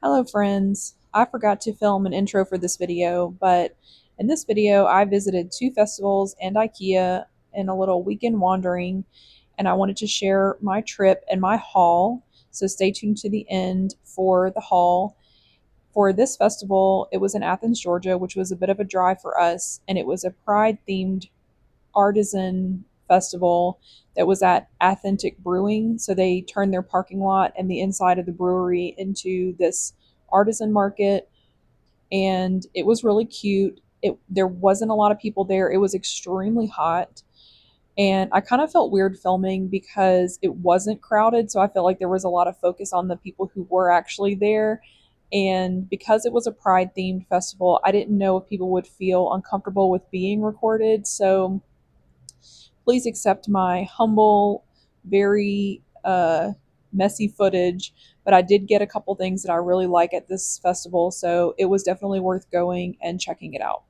Hello friends, I forgot to film an intro for this video, but in this video I visited two festivals and IKEA in a little weekend wandering, and I wanted to share my trip and my haul, so stay tuned to the end for the haul. For this festival, it was in Athens, Georgia, which was a bit of a drive for us, and it was a pride themed artisan festival that was at Authentic Brewing. So they turned their parking lot and the inside of the brewery into this artisan market, and it was really cute. There wasn't a lot of people there. It was extremely hot, and I kind of felt weird filming because it wasn't crowded, so I felt like there was a lot of focus on the people who were actually there. And because it was a pride themed festival, I didn't know if people would feel uncomfortable with being recorded. So please accept my humble, very messy footage. But I did get a couple things that I really like at this festival, so it was definitely worth going and checking it out.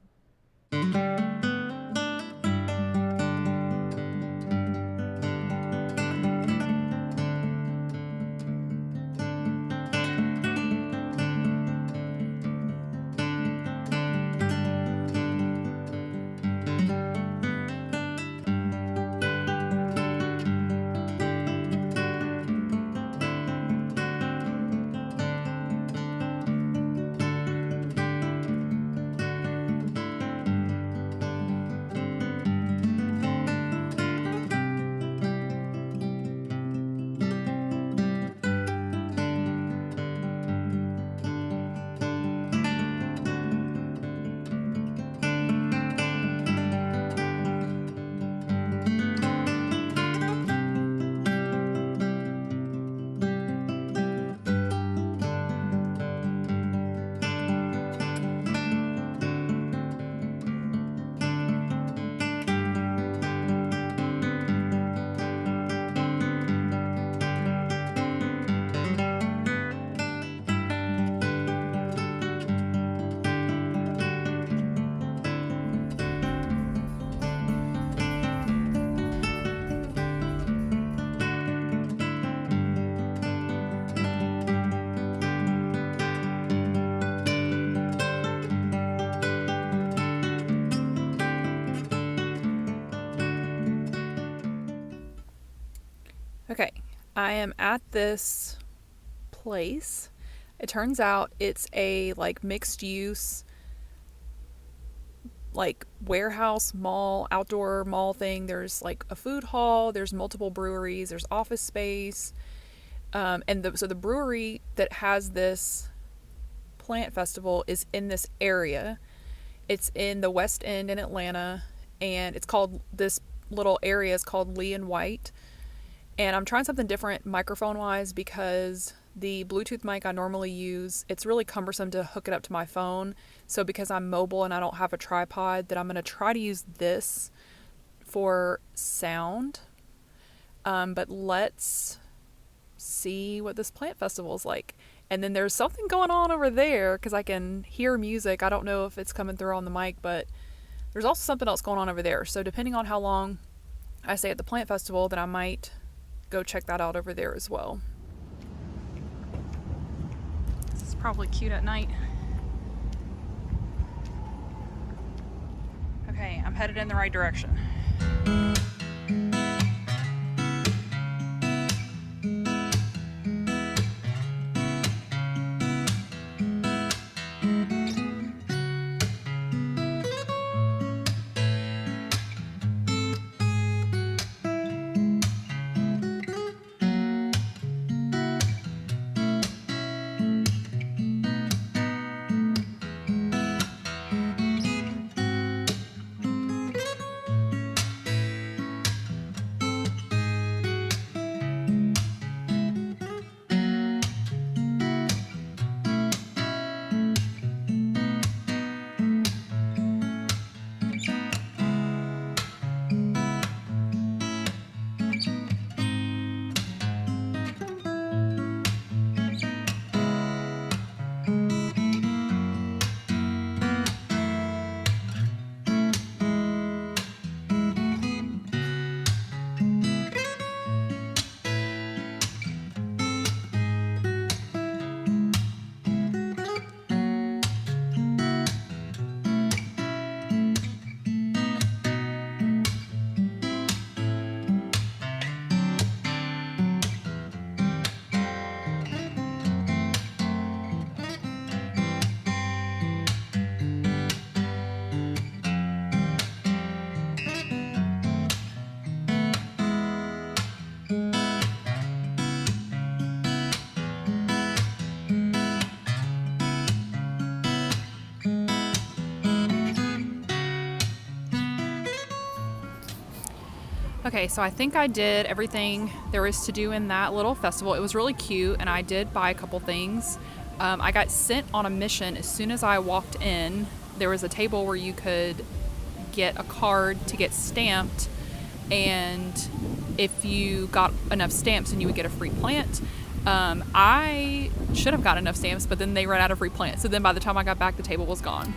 Okay, I am at this place. It turns out it's a like mixed use like warehouse mall, outdoor mall thing. There's like a food hall, there's multiple breweries, there's office space. So the brewery that has this plant festival is in this area. It's in the West End in Atlanta, and this little area is called Lee and White. And I'm trying something different microphone wise because the Bluetooth mic I normally use, it's really cumbersome to hook it up to my phone. So because I'm mobile and I don't have a tripod, that I'm going to try to use this for sound. But let's see what this plant festival is like. And then there's something going on over there because I can hear music. I don't know if it's coming through on the mic, but there's also something else going on over there. So depending on how long I stay at the plant festival, then I might go check that out over there as well. This is probably cute at night. Okay, I'm headed in the right direction. Okay, so I think I did everything there was to do in that little festival. It was really cute, and I did buy a couple things. I got sent on a mission as soon as I walked in. There was a table where you could get a card to get stamped, and if you got enough stamps, then you would get a free plant. I should have got enough stamps, but then they ran out of free plants. So then by the time I got back, the table was gone.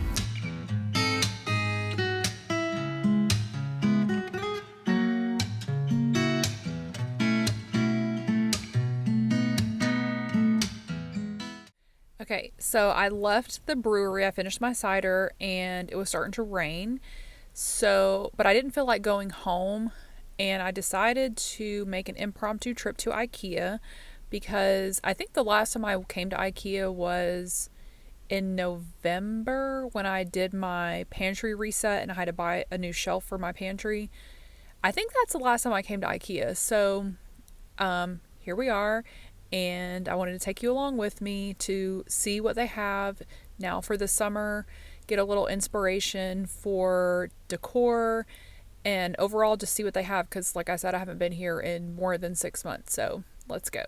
Okay, so I left the brewery. I finished my cider and it was starting to rain. So, but I didn't feel like going home, and I decided to make an impromptu trip to IKEA because I think the last time I came to IKEA was in November when I did my pantry reset and I had to buy a new shelf for my pantry. I think that's the last time I came to IKEA. So, here we are, and I wanted to take you along with me to see what they have now for the summer, get a little inspiration for decor, and overall just see what they have because, like I said, I haven't been here in more than 6 months. So, let's go.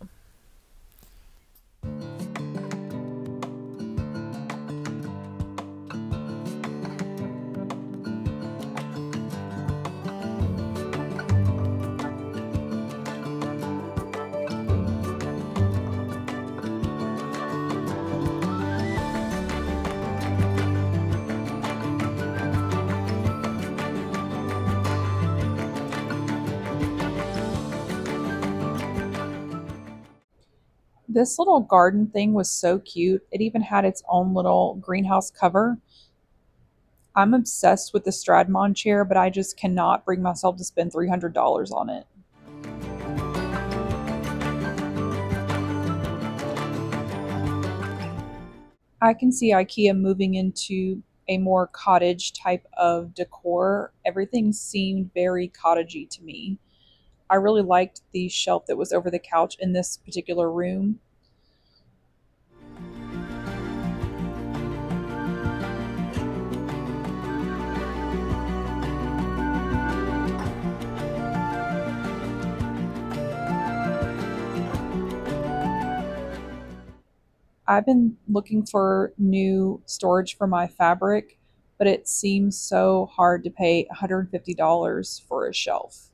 This little garden thing was so cute. It even had its own little greenhouse cover. I'm obsessed with the Stradmon chair, but I just cannot bring myself to spend $300 on it. I can see IKEA moving into a more cottage type of decor. Everything seemed very cottagey to me. I really liked the shelf that was over the couch in this particular room. I've been looking for new storage for my fabric, but it seems so hard to pay $150 for a shelf.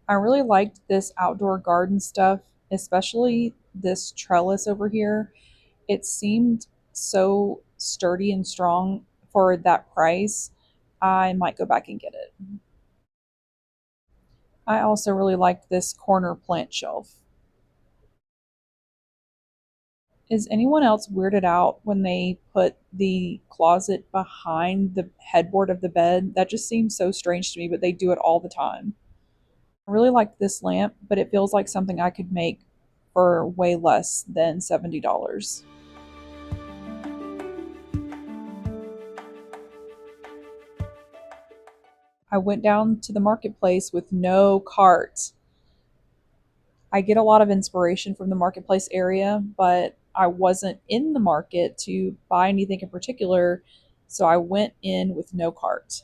I really liked this outdoor garden stuff, especially this trellis over here. It seemed so sturdy and strong for that price. I might go back and get it. I also really liked this corner plant shelf. Is anyone else weirded out when they put the closet behind the headboard of the bed? That just seems so strange to me, but they do it all the time. I really like this lamp, but it feels like something I could make for way less than $70. I went down to the marketplace with no cart. I get a lot of inspiration from the marketplace area, but I wasn't in the market to buy anything in particular, so I went in with no cart.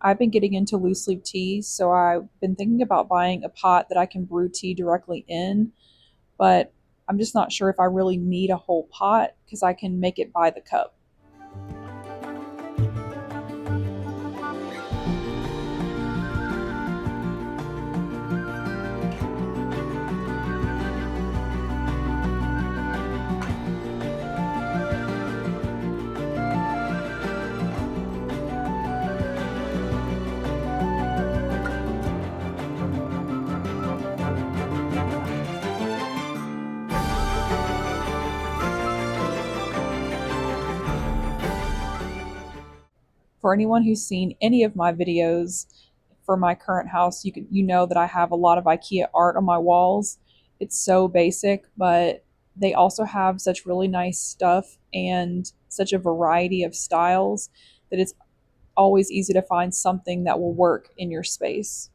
I've been getting into loose leaf tea, so I've been thinking about buying a pot that I can brew tea directly in, but I'm just not sure if I really need a whole pot because I can make it by the cup. For anyone who's seen any of my videos for my current house, you know that I have a lot of IKEA art on my walls. It's so basic, but they also have such really nice stuff and such a variety of styles that it's always easy to find something that will work in your space.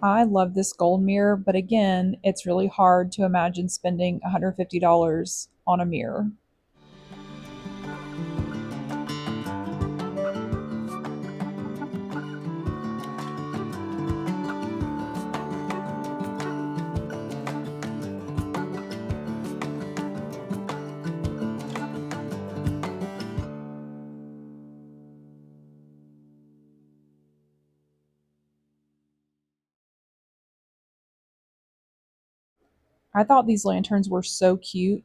I love this gold mirror, but again, it's really hard to imagine spending $150 on a mirror. I thought these lanterns were so cute.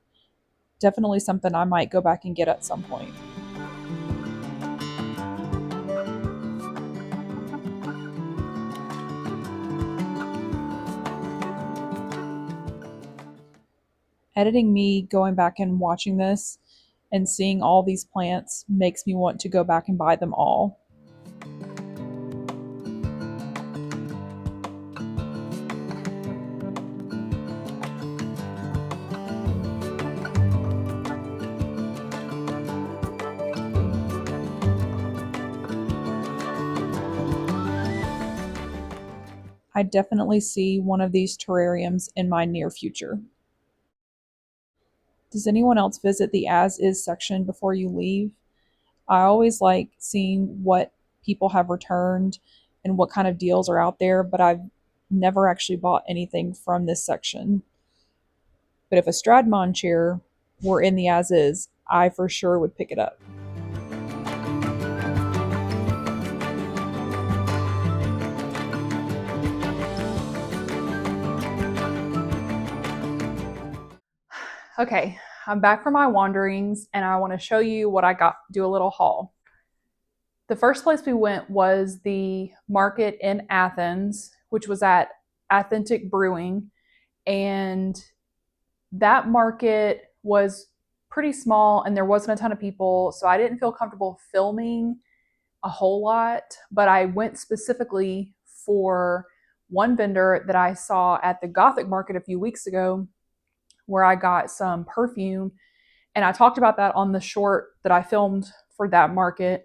Definitely something I might go back and get at some point. Editing me going back and watching this and seeing all these plants makes me want to go back and buy them all. I definitely see one of these terrariums in my near future. Does anyone else visit the as is section before you leave? I always like seeing what people have returned and what kind of deals are out there, but I've never actually bought anything from this section. But if a Stradmon chair were in the as is, I for sure would pick it up. Okay, I'm back from my wanderings and I want to show you what I got, do a little haul. The first place we went was the market in Athens, which was at Authentic Brewing. And that market was pretty small and there wasn't a ton of people. So I didn't feel comfortable filming a whole lot, but I went specifically for one vendor that I saw at the Gothic market a few weeks ago where I got some perfume. And I talked about that on the short that I filmed for that market.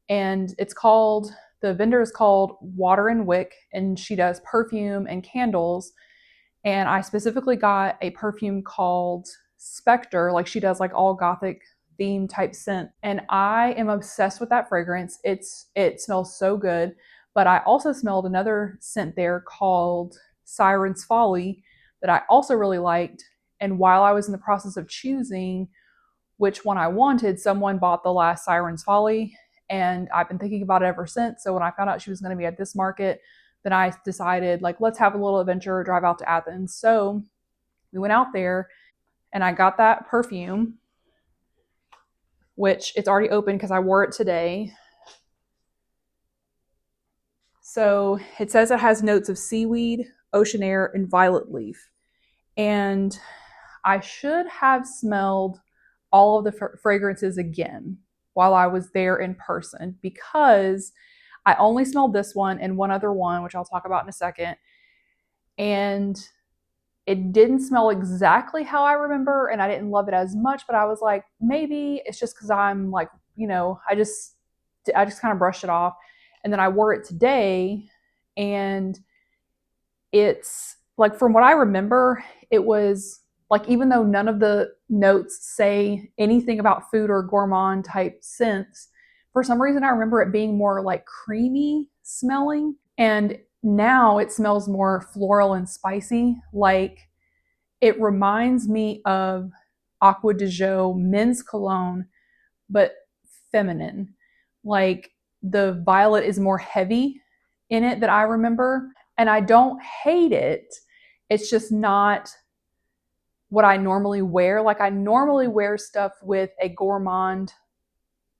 And the vendor is called Water and Wick, and she does perfume and candles. And I specifically got a perfume called Spectre, like she does like all Gothic theme type scent. And I am obsessed with that fragrance. It smells so good. But I also smelled another scent there called Siren's Folly that I also really liked. And while I was in the process of choosing which one I wanted, someone bought the last Siren's Folly, and I've been thinking about it ever since. So when I found out she was going to be at this market, then I decided, like, let's have a little adventure, drive out to Athens. So we went out there and I got that perfume, which it's already open because I wore it today. So it says it has notes of seaweed, ocean air, and violet leaf. And I should have smelled all of the fragrances again while I was there in person because I only smelled this one and one other one, which I'll talk about in a second. And it didn't smell exactly how I remember, and I didn't love it as much, but I was like, maybe it's just because I'm like, I just kind of brushed it off. And then I wore it today, and It's like, from what I remember, it was like, even though none of the notes say anything about food or gourmand type scents, for some reason I remember it being more like creamy smelling. And now it smells more floral and spicy. Like, it reminds me of Aqua de Jo men's cologne, but feminine. Like, the violet is more heavy in it that I remember. And I don't hate it. It's just not what I normally wear. Like, I normally wear stuff with a gourmand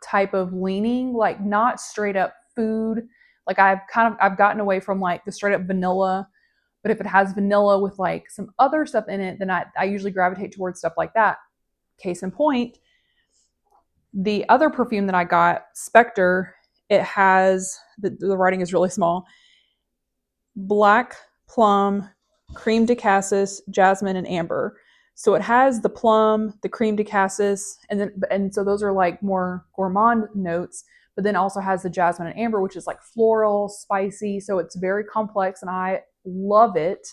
type of leaning, like not straight up food. Like, I've gotten away from like the straight up vanilla, but if it has vanilla with like some other stuff in it, then I usually gravitate towards stuff like that. Case in point, the other perfume that I got, Spectre, it has the writing is really small: black, plum, cream de cassis, jasmine, and amber. So it has the plum, the cream de cassis, and so those are like more gourmand notes. But then also has the jasmine and amber, which is like floral, spicy. So it's very complex, and I love it.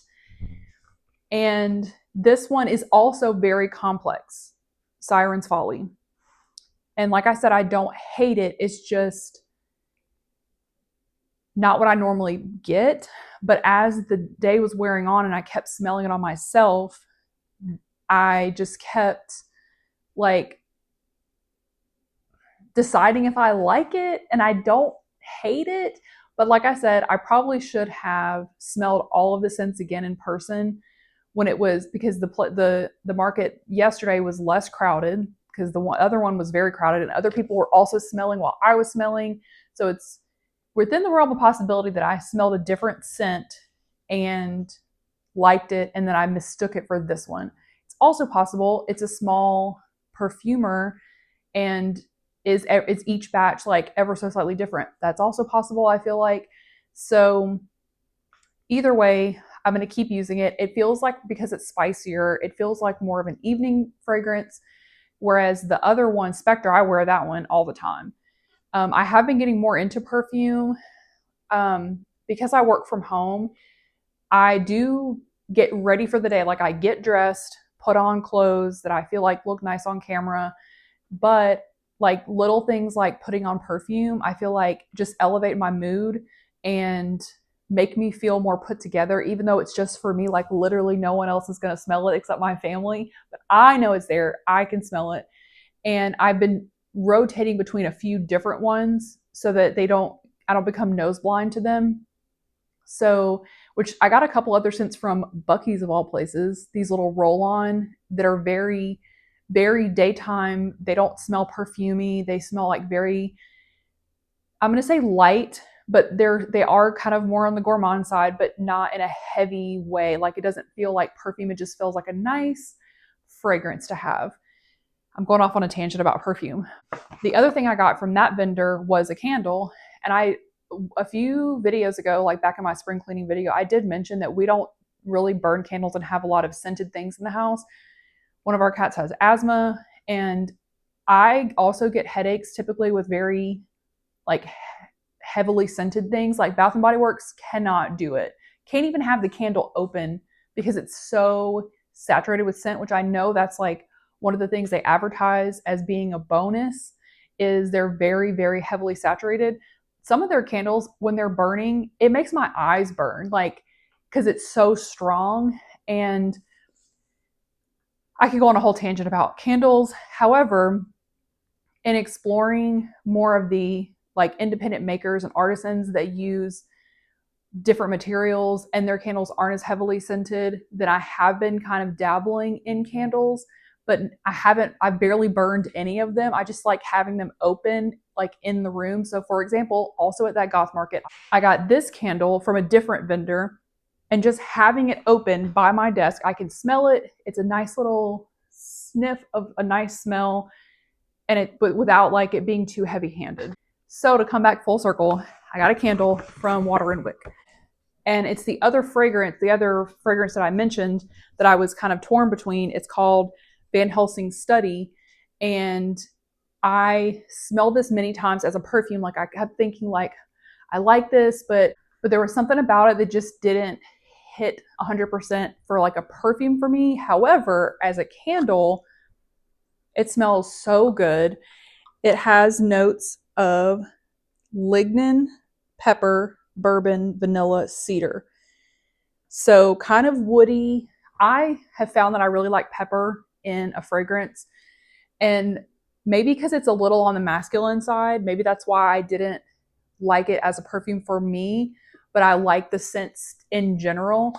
And this one is also very complex, Siren's Folly. And like I said, I don't hate it. It's just not what I normally get. But as the day was wearing on and I kept smelling it on myself, I just kept like deciding if I like it, and I don't hate it. But like I said, I probably should have smelled all of the scents again in person when it was, because the market yesterday was less crowded, because the other one was very crowded and other people were also smelling while I was smelling. So it's within the realm of possibility that I smelled a different scent and liked it, and then I mistook it for this one. It's also possible it's a small perfumer and is each batch like ever so slightly different. That's also possible, I feel like. So either way, I'm going to keep using it. It feels like, because it's spicier, it feels like more of an evening fragrance, whereas the other one, Spectre, I wear that one all the time. I have been getting more into perfume because I work from home. I do get ready for the day. Like, I get dressed, put on clothes that I feel like look nice on camera, but like little things like putting on perfume, I feel like just elevate my mood and make me feel more put together, even though it's just for me. Like, literally no one else is going to smell it except my family, but I know it's there. I can smell it. And I've been rotating between a few different ones so that I don't become nose blind to them. So, which I got a couple other scents from Buc-ee's of all places, these little roll on that are very, very daytime. They don't smell perfumey. They smell like very, I'm going to say light, but they are kind of more on the gourmand side, but not in a heavy way. Like, it doesn't feel like perfume. It just feels like a nice fragrance to have. I'm going off on a tangent about perfume. The other thing I got from that vendor was a candle. And a few videos ago, like back in my spring cleaning video, I did mention that we don't really burn candles and have a lot of scented things in the house. One of our cats has asthma, and I also get headaches typically with very like heavily scented things. Like, Bath and Body Works cannot do it. Can't even have the candle open because it's so saturated with scent, which I know that's like one of the things they advertise as being a bonus, is they're very, very heavily saturated. Some of their candles, when they're burning, it makes my eyes burn, like, because it's so strong. And I could go on a whole tangent about candles. However, in exploring more of the like independent makers and artisans that use different materials and their candles aren't as heavily scented, then I have been kind of dabbling in candles, but I've barely burned any of them. I just like having them open like in the room. So for example, also at that goth market, I got this candle from a different vendor, and just having it open by my desk, I can smell it. It's a nice little sniff of a nice smell, but without like it being too heavy handed. So to come back full circle, I got a candle from Water and Wick. And it's the other fragrance that I mentioned that I was kind of torn between. It's called Van Helsing's Study. And I smelled this many times as a perfume. Like, I kept thinking like, I like this, but there was something about it that just didn't hit 100% for like a perfume for me. However, as a candle, it smells so good. It has notes of lignin, pepper, bourbon, vanilla, cedar. So kind of woody. I have found that I really like pepper in a fragrance. And maybe because it's a little on the masculine side, maybe that's why I didn't like it as a perfume for me, but I like the scents in general.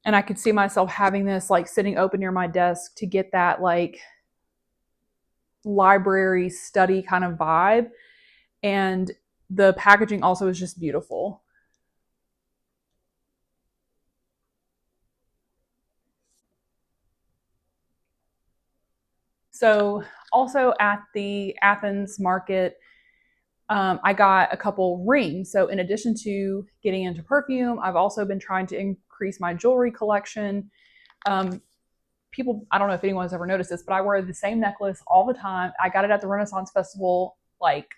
And I could see myself having this like sitting open near my desk to get that like library study kind of vibe. And the packaging also is just beautiful. So, also at the Athens market, I got a couple rings. So, in addition to getting into perfume, I've also been trying to increase my jewelry collection. Um, People, I don't know if anyone's ever noticed this, but I wear the same necklace all the time. I got it at the Renaissance Festival like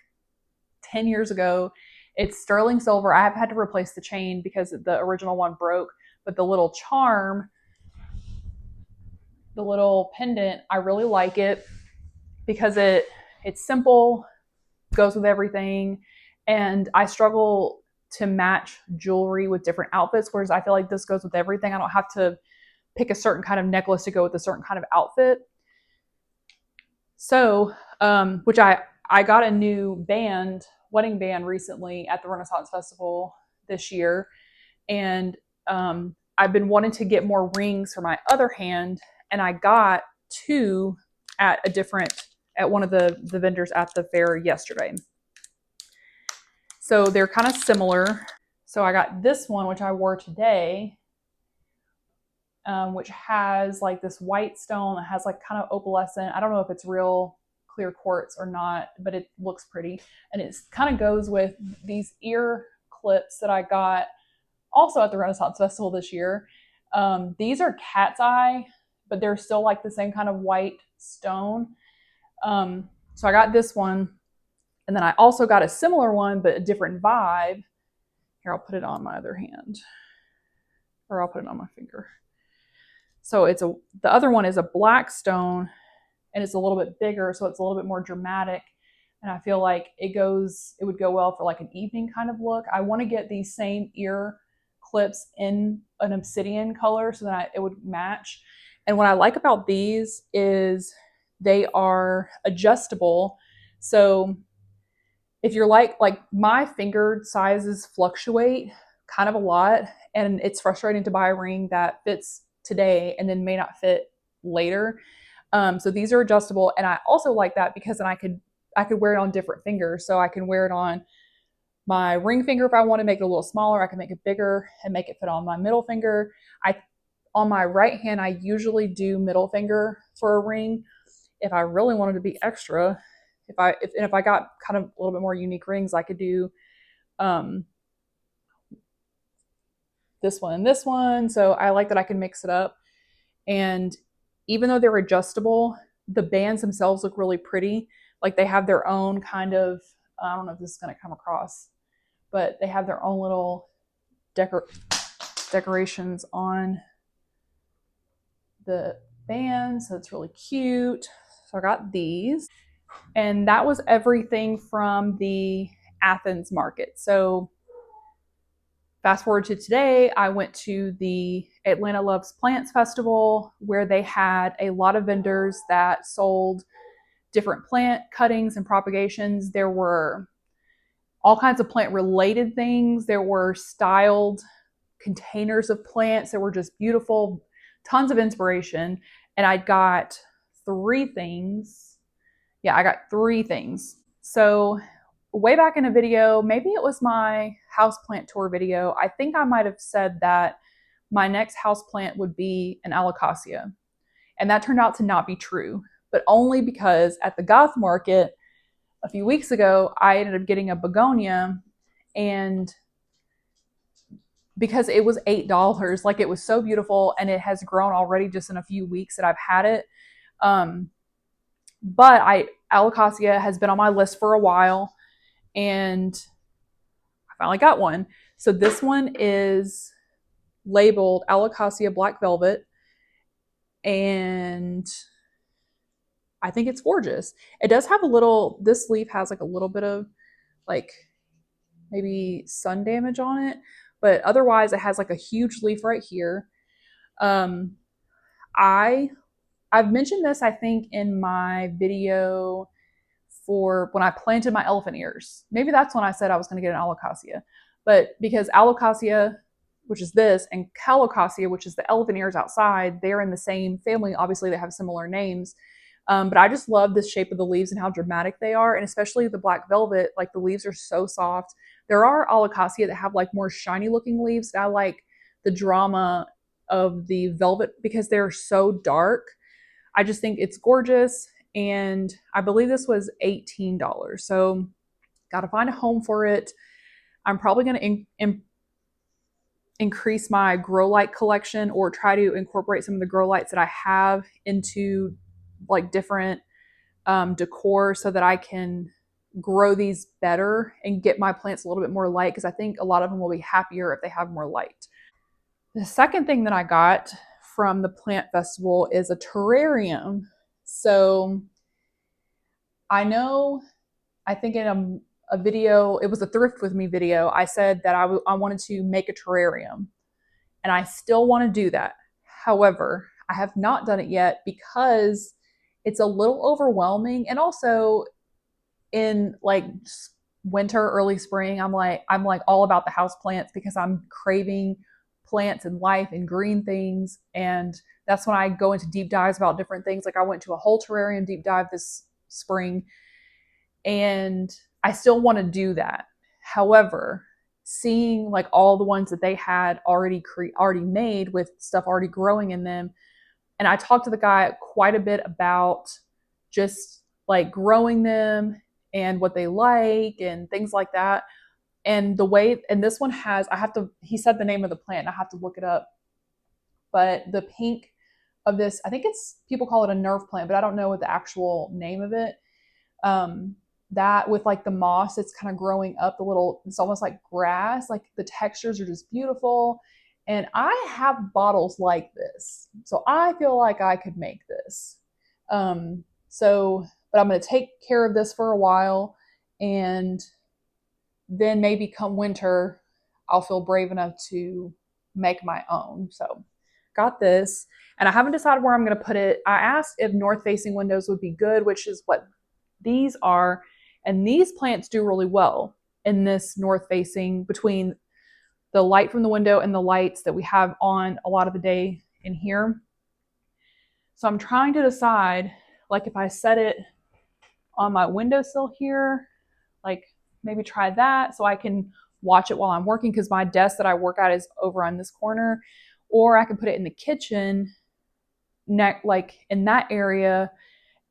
10 years ago. It's sterling silver. I have had to replace the chain because the original one broke, but the little charm, the little pendant, I really like it because it's simple, goes with everything, and I struggle to match jewelry with different outfits, whereas I feel like this goes with everything. I don't have to pick a certain kind of necklace to go with a certain kind of outfit. So, which I got a new wedding band recently at the Renaissance Festival this year, and I've been wanting to get more rings for my other hand, and I got two at one of the vendors at the fair yesterday. So they're kind of similar. So I got this one, which I wore today, which has like this white stone that has like kind of opalescent. I don't know if it's real clear quartz or not, but it looks pretty. And it kind of goes with these ear clips that I got also at the Renaissance Festival this year. These are cat's eye, but they're still like the same kind of white stone. So I got this one. And then I also got a similar one, but a different vibe. Here, I'll put it on my other hand. Or I'll put it on my finger. So the other one is a black stone, and it's a little bit bigger, so it's a little bit more dramatic. And I feel like it would go well for like an evening kind of look. I want to get these same ear clips in an obsidian color so that it would match. And what I like about these is they are adjustable. So if you're like my finger sizes fluctuate kind of a lot, and it's frustrating to buy a ring that fits today and then may not fit later. So these are adjustable, and I also like that because then I could wear it on different fingers. So I can wear it on my ring finger if I want to make it a little smaller. I can make it bigger and make it fit on my middle finger. On my right hand, I usually do middle finger for a ring. If I really wanted to be extra, if I got kind of a little bit more unique rings, I could do this one and this one. So I like that I can mix it up. And even though they're adjustable, the bands themselves look really pretty. Like they have their own kind of, I don't know if this is going to come across, but they have their own little decorations on the band. So it's really cute. So I got these. And that was everything from the Athens market. So fast forward to today, I went to the Atlanta Loves Plants Festival where they had a lot of vendors that sold different plant cuttings and propagations. There were all kinds of plant related things. There were styled containers of plants that were just beautiful, tons of inspiration. And I got three things. Yeah, I got three things. So way back in a video, maybe it was my houseplant tour video, I think I might have said that my next houseplant would be an alocasia. And that turned out to not be true, but only because at the goth market a few weeks ago, I ended up getting a begonia, and because it was $8, like it was so beautiful, and it has grown already just in a few weeks that I've had it. But alocasia has been on my list for a while, and I finally got one. So this one is labeled Alocasia Black Velvet, and I think it's gorgeous. It does have a little, this leaf has like a little bit of like maybe sun damage on it, but otherwise it has like a huge leaf right here. Um, I I've mentioned this I think in my video for when I planted my elephant ears. Maybe that's when I said I was going to get an alocasia. But because alocasia, which is this, and calocasia, which is the elephant ears outside, they're in the same family. Obviously, they have similar names. But I just love the shape of the leaves and how dramatic they are, and especially the black velvet. Like the leaves are so soft. There are alocasia that have like more shiny looking leaves. I like the drama of the velvet because they're so dark. I just think it's gorgeous. And I believe this was $18. So got to find a home for it. I'm probably going to increase my grow light collection or try to incorporate some of the grow lights that I have into like different decor so that I can grow these better and get my plants a little bit more light, because I think a lot of them will be happier if they have more light. The second thing that I got from the plant festival is a terrarium. So I know, I think in a video, it was a thrift with me video, I said that I wanted to make a terrarium, and I still want to do that. However, I have not done it yet because it's a little overwhelming, and also in like winter, early spring, I'm like all about the house plants because I'm craving plants and life and green things, and that's when I go into deep dives about different things. Like I went to a whole terrarium deep dive this spring, and I still want to do that. However, seeing like all the ones that they had already made with stuff already growing in them, and I talked to the guy quite a bit about just like growing them and what they like and things like that. And the way, and this one has, he said the name of the plant, and I have to look it up. But the pink of this, I think people call it a nerve plant, but I don't know what the actual name of it. That with like the moss, it's kind of growing up it's almost like grass. Like the textures are just beautiful. And I have bottles like this. So I feel like I could make this. But I'm going to take care of this for a while, and then maybe come winter, I'll feel brave enough to make my own. So got this, and I haven't decided where I'm going to put it. I asked if north facing windows would be good, which is what these are. And these plants do really well in this north facing, between the light from the window and the lights that we have on a lot of the day in here. So I'm trying to decide, like if I set it on my windowsill here, like maybe try that so I can watch it while I'm working, because my desk that I work at is over on this corner, or I can put it in the kitchen, like in that area,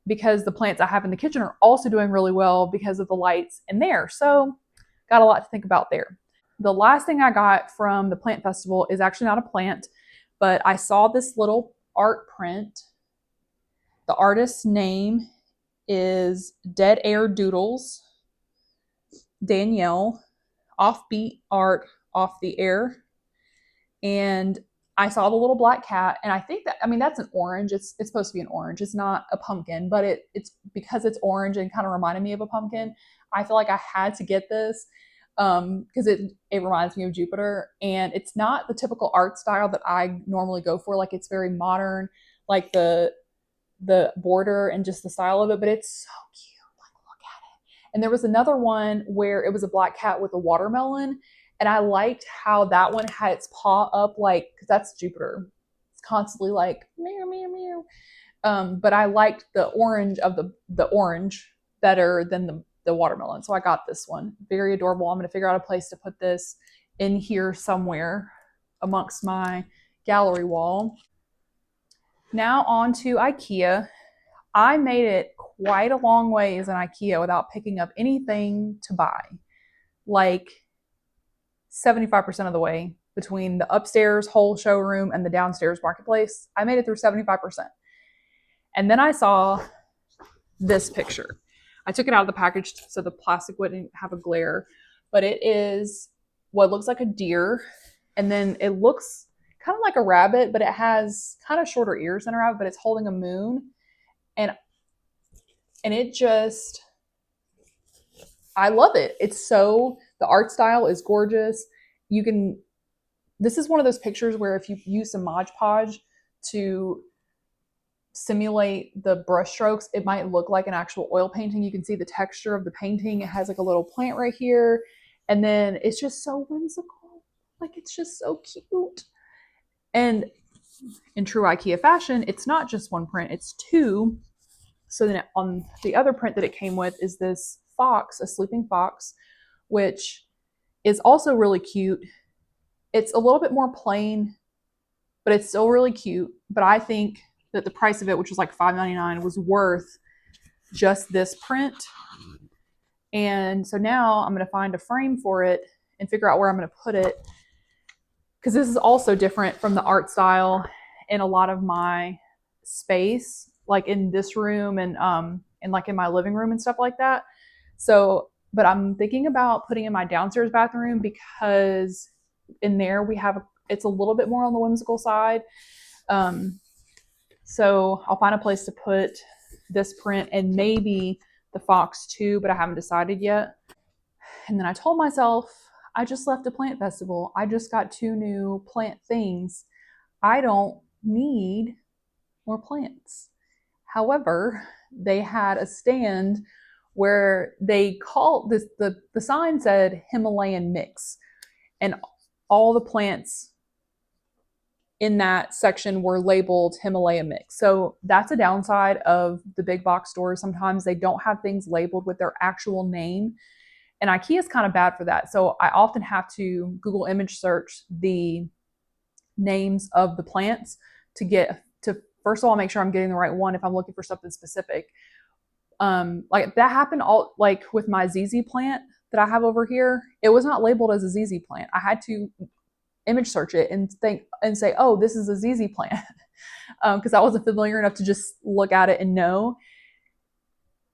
because the plants I have in the kitchen are also doing really well because of the lights in there. So got a lot to think about there. The last thing I got from the plant festival is actually not a plant, but I saw this little art print. The artist's name is Dead Air Doodles, Danielle, offbeat art, off the air. And I saw the little black cat, and I think that, I mean, that's an orange. It's supposed to be an orange. It's not a pumpkin, but it's because it's orange and kind of reminded me of a pumpkin. I feel like I had to get this because it reminds me of Jupiter, and it's not the typical art style that I normally go for. Like it's very modern, like the border and just the style of it, but it's so cute. Like look at it. And there was another one where it was a black cat with a watermelon. And I liked how that one had its paw up, like, because that's Jupiter. It's constantly like, meow, meow, meow. But I liked the orange of the orange better than the watermelon. So I got this one. Very adorable. I'm going to figure out a place to put this in here somewhere amongst my gallery wall. Now on to IKEA. I made it quite a long ways in IKEA without picking up anything to buy. Like 75% of the way between the upstairs whole showroom and the downstairs marketplace. I made it through 75%. And then I saw this picture. I took it out of the package so the plastic wouldn't have a glare, but it is what looks like a deer. And then it looks kind of like a rabbit, but it has kind of shorter ears than a rabbit, but it's holding a moon. And it just, I love it. It's so, the art style is gorgeous. You can, this is one of those pictures where if you use some Mod Podge to simulate the brush strokes, it might look like an actual oil painting. You can see the texture of the painting. It has like a little plant right here. And then it's just so whimsical. Like, it's just so cute. And in true IKEA fashion, it's not just one print, it's two. So then on the other print that it came with is this fox, a sleeping fox, which is also really cute. It's a little bit more plain, but it's still really cute. But I think that the price of it, which was like $5.99, was worth just this print. And so now I'm going to find a frame for it and figure out where I'm going to put it, because this is also different from the art style in a lot of my space, like in this room and like in my living room and stuff like that. So, but I'm thinking about putting in my downstairs bathroom, because in there we have, it's a little bit more on the whimsical side. So I'll find a place to put this print and maybe the fox too, but I haven't decided yet. And then I told myself, I just left a plant festival. I just got 2 new plant things. I don't need more plants. However, they had a stand where they called this, the sign said Himalayan mix, and all the plants in that section were labeled Himalaya mix. So that's a downside of the big box stores. Sometimes they don't have things labeled with their actual name. And IKEA is kind of bad for that. So I often have to Google image search the names of the plants to get to, first of all, make sure I'm getting the right one if I'm looking for something specific. Like that happened all, like with my ZZ plant that I have over here. It was not labeled as a ZZ plant. I had to image search it and think and say, oh, this is a ZZ plant, because I wasn't familiar enough to just look at it and know.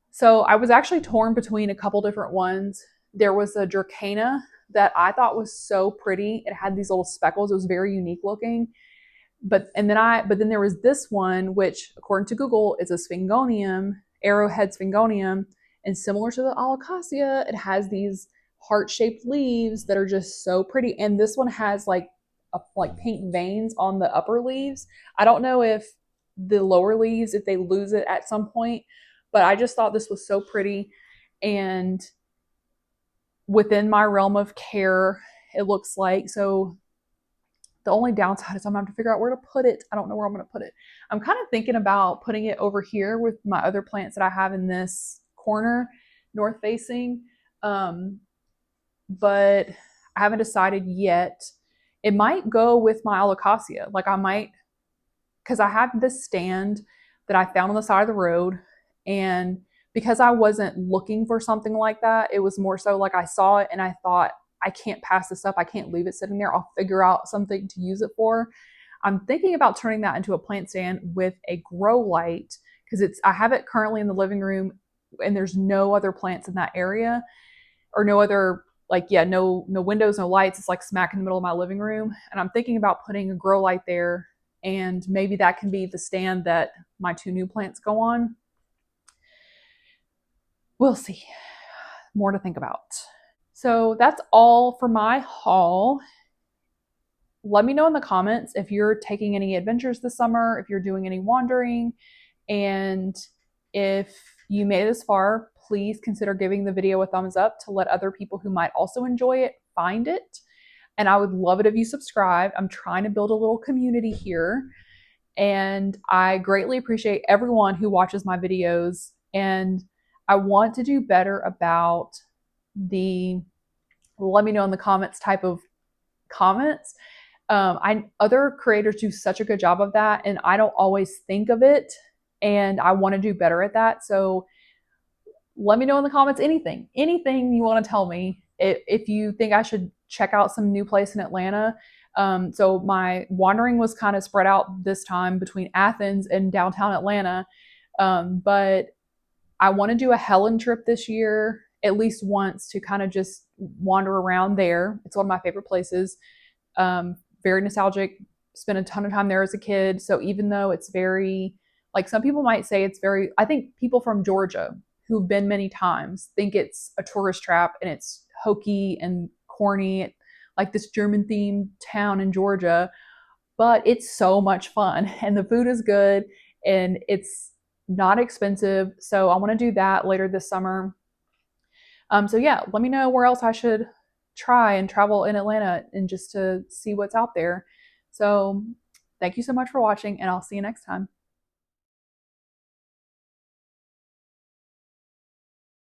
So I was actually torn between a couple different ones. There was a Dracaena that I thought was so pretty. It had these little speckles. It was very unique looking. But then there was this one, which according to Google is a Sphingonium, arrowhead Sphingonium, and similar to the Alocasia, it has these heart-shaped leaves that are just so pretty. And this one has like pink veins on the upper leaves. I don't know if the lower leaves, if they lose it at some point, but I just thought this was so pretty. And within my realm of care, it looks like. So the only downside is I'm going to have to figure out where to put it. I don't know where I'm going to put it. I'm kind of thinking about putting it over here with my other plants that I have in this corner, north facing. But I haven't decided yet. It might go with my Alocasia. Like I might, because I have this stand that I found on the side of the road, and because I wasn't looking for something like that, it was more so like I saw it and I thought, I can't pass this up. I can't leave it sitting there. I'll figure out something to use it for. I'm thinking about turning that into a plant stand with a grow light, because I have it currently in the living room and there's no other plants in that area, or no other, like, yeah, no windows, no lights. It's like smack in the middle of my living room. And I'm thinking about putting a grow light there, and maybe that can be the stand that my 2 new plants go on. We'll see. More to think about. So that's all for my haul. Let me know in the comments if you're taking any adventures this summer, if you're doing any wandering, and if you made it this far, please consider giving the video a thumbs up to let other people who might also enjoy it find it. And I would love it if you subscribe. I'm trying to build a little community here, and I greatly appreciate everyone who watches my videos. And I want to do better about the let me know in the comments type of comments. Other creators do such a good job of that, and I don't always think of it, and I want to do better at that. So let me know in the comments anything you want to tell me. If you think I should check out some new place in Atlanta. So my wandering was kind of spread out this time between Athens and downtown Atlanta, but I want to do a Helen trip this year, at least once, to kind of just wander around there. It's one of my favorite places. Very nostalgic. spent a ton of time there as a kid. So even though it's very, like some people might say it's very, I think people from Georgia who've been many times think it's a tourist trap and it's hokey and corny, like this German themed town in Georgia. But it's so much fun and the food is good and it's not expensive. So I want to do that later this summer. So yeah, let me know where else I should try and travel in Atlanta and just to see what's out there. So thank you so much for watching, and I'll see you next time.